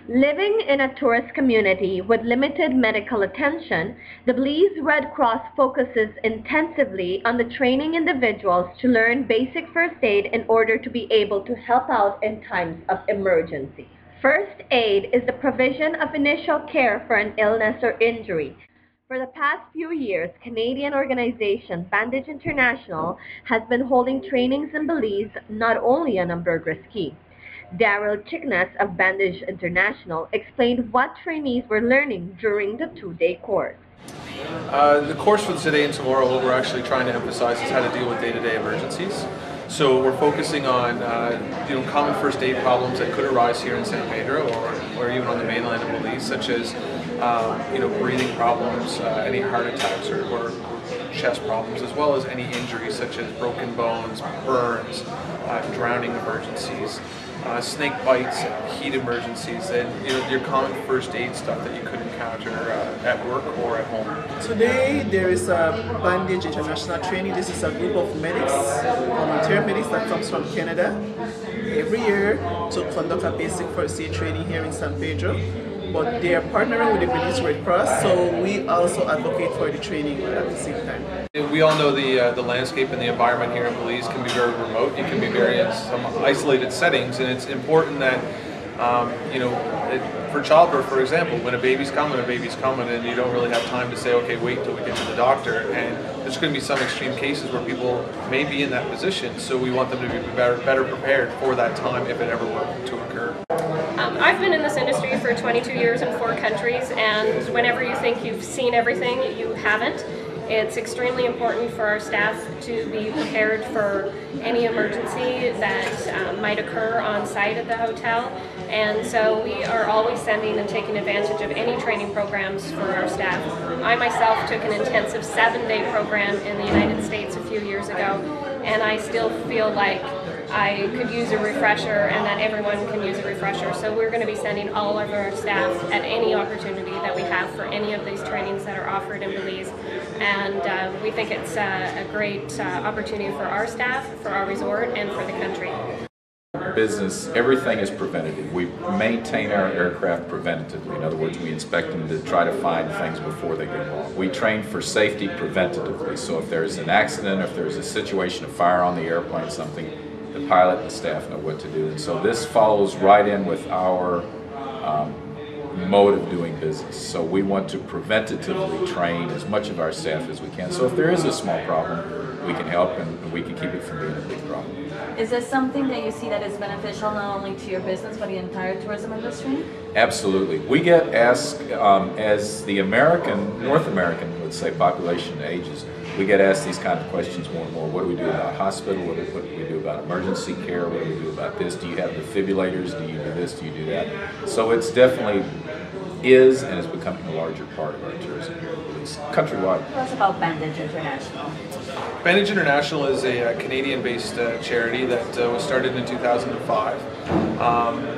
Living in a tourist community with limited medical attention, the Belize Red Cross focuses intensively on the training individuals to learn basic first aid in order to be able to help out in times of emergency. First aid is the provision of initial care for an illness or injury. For the past few years, Canadian organization Bandage International has been holding trainings in Belize, not only on Ambergris Caye. Daryl, Chickness of Bandage International, explained what trainees were learning during the two-day course. The course for today and tomorrow, what we're actually trying to emphasize is how to deal with day-to-day emergencies. So we're focusing on common first aid problems that could arise here in San Pedro or even on the mainland of Belize, such as breathing problems, any heart attacks or chest problems, as well as any injuries such as broken bones, burns, drowning emergencies, snake bites, heat emergencies, and your common first aid stuff that you could encounter at work or at home. Today there is a Bandage International training. This is a group of medics, volunteer medics that comes from Canada every year to conduct a basic first aid training here in San Pedro. But they are partnering with the Belize Red Cross, so we also advocate for the training at the same time. We all know the landscape and the environment here in Belize can be very remote. You can be very in some isolated settings, and it's important that for childbirth, for example, when a baby's coming, and you don't really have time to say, okay, wait till we get to the doctor. And there's going to be some extreme cases where people may be in that position, so we want them to be better prepared for that time if it ever were to occur. I've been in this industry for 22 years in 4 countries, and whenever you think you've seen everything, you haven't. It's extremely important for our staff to be prepared for any emergency that might occur on site at the hotel, and so we are always sending and taking advantage of any training programs for our staff. I myself took an intensive 7-day program in the United States a few years ago, and I still feel like I could use a refresher and that everyone can use a refresher. So we're going to be sending all of our staff at any opportunity that we have for any of these trainings that are offered in Belize. And we think it's a great opportunity for our staff, for our resort, and for the country. Business, everything is preventative. We maintain our aircraft preventatively. In other words, we inspect them to try to find things before they go wrong. We train for safety preventatively. So if there's an accident, if there's a situation of fire on the airplane, something, the pilot and the staff know what to do. And so this follows right in with our mode of doing business. So we want to preventatively train as much of our staff as we can. So if there is a small problem, we can help and we can keep it from being a big problem. Is this something that you see that is beneficial not only to your business but the entire tourism industry? Absolutely. We get asked, as the North American, let's say, population ages, we get asked these kind of questions more and more. What do we do about hospital? What do we do about emergency care? What do we do about this? Do you have defibrillators? Do you do this? Do you do that? So it's definitely is and is becoming a larger part of our tourism here, at least countrywide. Tell us about Bandage International. Bandage International is a Canadian-based charity that was started in 2005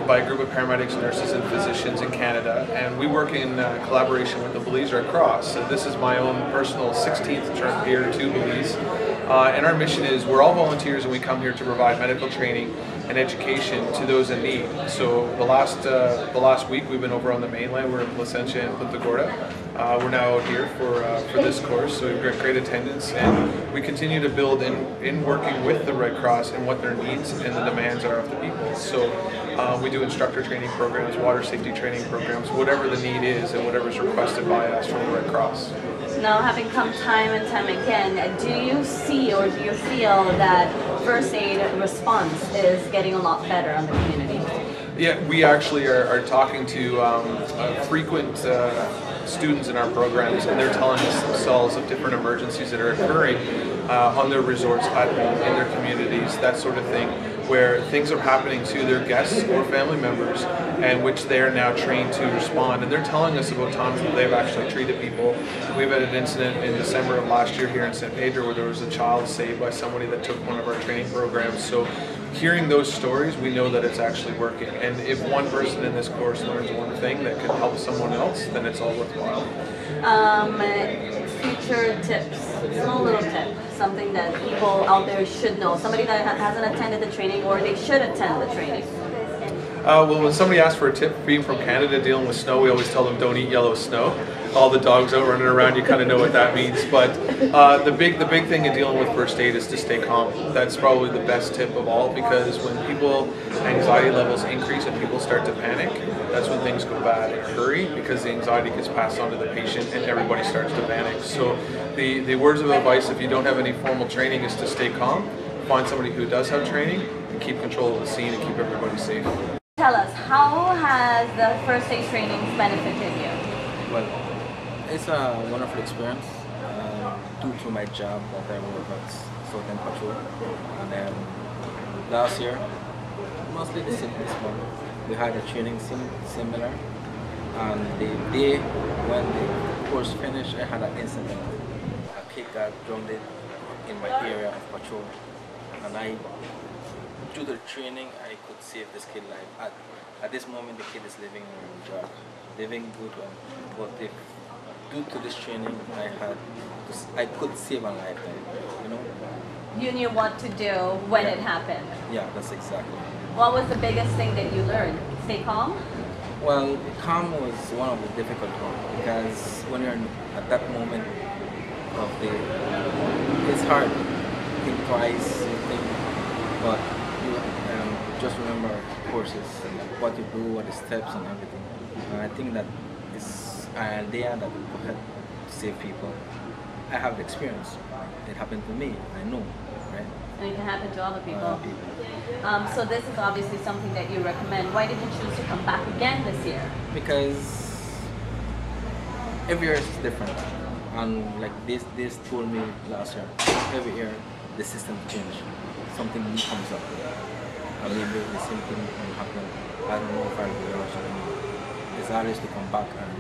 by a group of paramedics, nurses, and physicians in Canada, and we work in collaboration with the Belize Red Cross. So this is my own personal 16th trip here to Belize, and our mission is we're all volunteers and we come here to provide medical training and education to those in need. So the last week we've been over on the mainland. We're in Placentia and Punta Gorda. We're now out here for this course, so we've got great attendance, and we continue to build in working with the Red Cross and what their needs and the demands are of the people. So we do instructor training programs, water safety training programs, whatever the need is and whatever is requested by us from the Red Cross. Now, having come time and time again, do you see or do you feel that first aid response is getting a lot better on the community? Yeah, we actually are talking to frequent students in our programs, and they're telling us themselves of different emergencies that are occurring on their resorts, at home, in their communities, that sort of thing, where things are happening to their guests or family members, and which they are now trained to respond. And they're telling us about times that they've actually treated people. We've had an incident in December of last year here in San Pedro where there was a child saved by somebody that took one of our training programs. So hearing those stories, we know that it's actually working. And if one person in this course learns one thing that could help someone else, then it's all worthwhile. Future tips, small little tips. something that people out there should know? Somebody that hasn't attended the training, or they should attend the training? Well, when somebody asks for a tip, being from Canada, dealing with snow, we always tell them don't eat yellow snow. All the dogs out running around, you kind of know what that means. But the big thing in dealing with first aid is to stay calm. That's probably the best tip of all, because when people anxiety levels increase and people start to panic, that's when things go bad in a hurry, because the anxiety gets passed on to the patient and everybody starts to panic. So the words of advice, if you don't have any formal training, is to stay calm, find somebody who does have training, and keep control of the scene and keep everybody safe. Tell us, how has the first aid training benefited you? Well, it's a wonderful experience due to my job that I work at Southern Patrol. And last year, mostly the same this month, we had a training similar. And the day when the course finished, I had an incident. A kid got drowned in my area of patrol. And due to the training, I could save this kid's life. At this moment, the kid is living in job, living good. But if due to this training, I could save a lifetime. You know. You knew what to do when it happened. Yeah, that's exactly. What was the biggest thing that you learned? Stay calm? Well, calm was one of the difficult ones, because when you're at that moment of it's hard. Think twice, you think, but you just remember courses, what you do, what the steps and everything. And I think that is an idea that will help save people. I have the experience. It happened to me. I know, right? And it can happen to other people. So this is obviously something that you recommend. Why did you choose to come back again this year? Because every year is different. And like this told me last year, every year the system changes. Something new comes up. And maybe the same thing will happen. I don't know if I'll be able to. It's always to come back and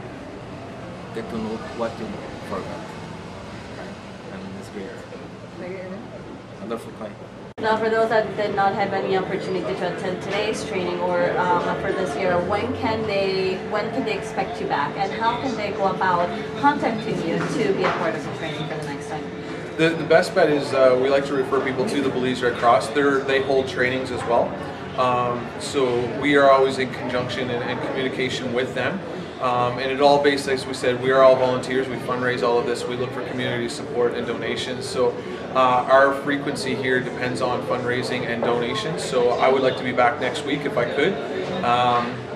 get to know what you forgot. Right? And it's great. Wonderful kind. Now, for those that did not have any opportunity to attend today's training or for this year, when can they expect you back, and how can they go about contacting you to be a part of the training for the next time? The best bet is we like to refer people to the Belize Red Cross. They hold trainings as well. So we are always in conjunction and communication with them. And it all based, as we said, we are all volunteers. We fundraise all of this. We look for community support and donations. So our frequency here depends on fundraising and donations. So I would like to be back next week if I could.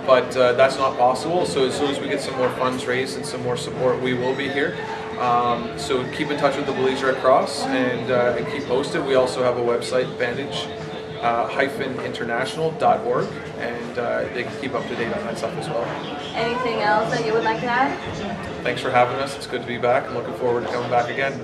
But that's not possible. So as soon as we get some more funds raised and some more support, we will be here. So keep in touch with the Belize Red Cross and keep posted. We also have a website, Bandage International.org, and they can keep up to date on that stuff as well. Anything else that you would like to add? Thanks for having us. It's good to be back. I'm looking forward to coming back again.